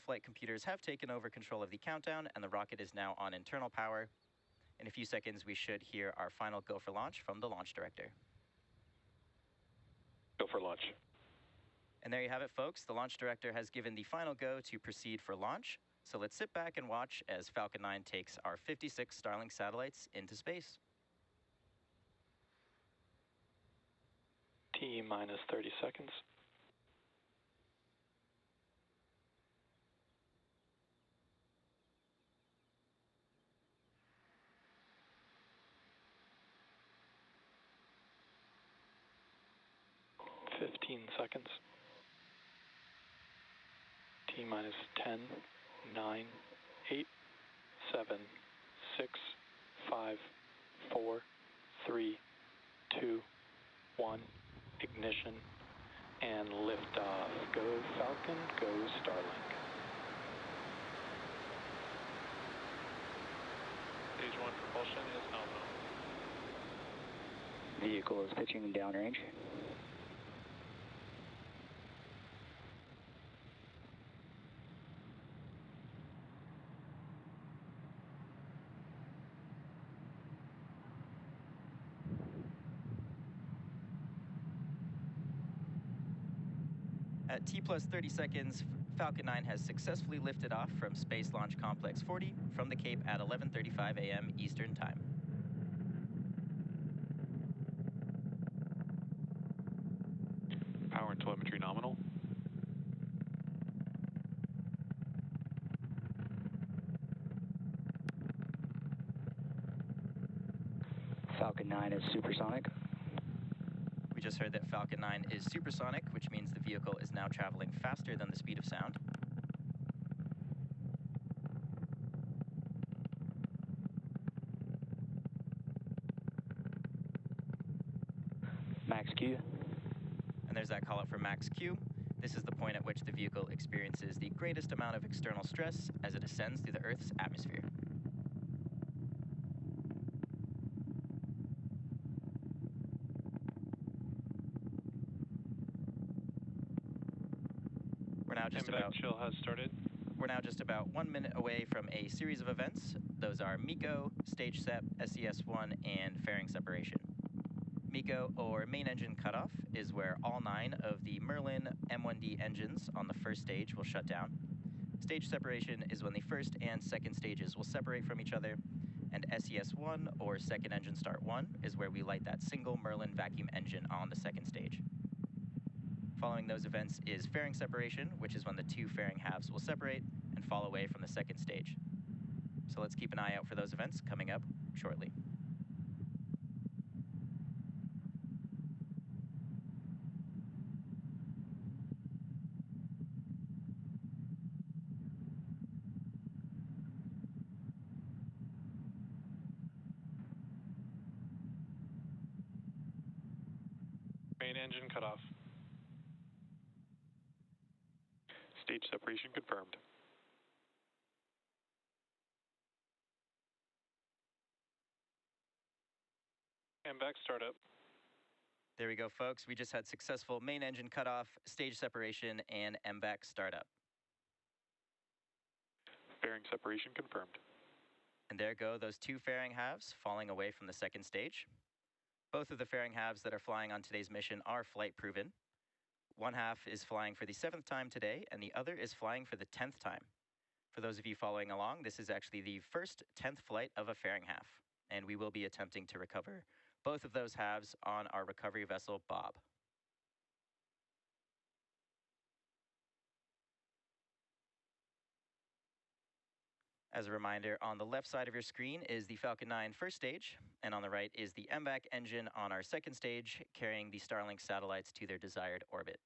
flight computers have taken over control of the countdown, and the rocket is now on internal power. In a few seconds, we should hear our final go for launch from the launch director. Go for launch. And there you have it, folks. The launch director has given the final go to proceed for launch. So let's sit back and watch as Falcon 9 takes our 56 Starling satellites into space. T minus 30 seconds. Seconds. T minus 10, 9, 8, 7, 6, 5, 4, 3, 2, 1. Ignition and liftoff. Go Falcon, go Starling. Stage 1 propulsion is nominal. Vehicle is pitching downrange. At T plus 30 seconds, Falcon 9 has successfully lifted off from Space Launch Complex 40 from the Cape at 11:35 a.m. Eastern Time. Power and telemetry nominal. Falcon 9 is supersonic. We just heard that Falcon 9 is supersonic, which means the vehicle is now traveling faster than the speed of sound. Max Q. And there's that call out for Max Q. This is the point at which the vehicle experiences the greatest amount of external stress as it ascends through the Earth's atmosphere. Chill has started. We're now just about 1 minute away from a series of events. Those are MECO, stage sep, SES-1, and fairing separation. MECO, or main engine cutoff, is where all 9 of the Merlin M1D engines on the first stage will shut down. Stage separation is when the first and second stages will separate from each other. And SES-1, or second engine start 1, is where we light that single Merlin vacuum engine on the second stage. Following those events is fairing separation, which is when the 2 fairing halves will separate and fall away from the second stage. So let's keep an eye out for those events coming up shortly. Main engine cutoff. Stage separation confirmed. And back startup. There we go, folks. We just had successful main engine cutoff, stage separation, and MVAC startup. Fairing separation confirmed. And there go those 2 fairing halves falling away from the second stage. Both of the fairing halves that are flying on today's mission are flight proven. One half is flying for the 7th time today, and the other is flying for the 10th time. For those of you following along, this is actually the first 10th flight of a fairing half, and we will be attempting to recover both of those halves on our recovery vessel, Bob. As a reminder, on the left side of your screen is the Falcon 9 first stage, and on the right is the MVAC engine on our second stage, carrying the Starlink satellites to their desired orbit.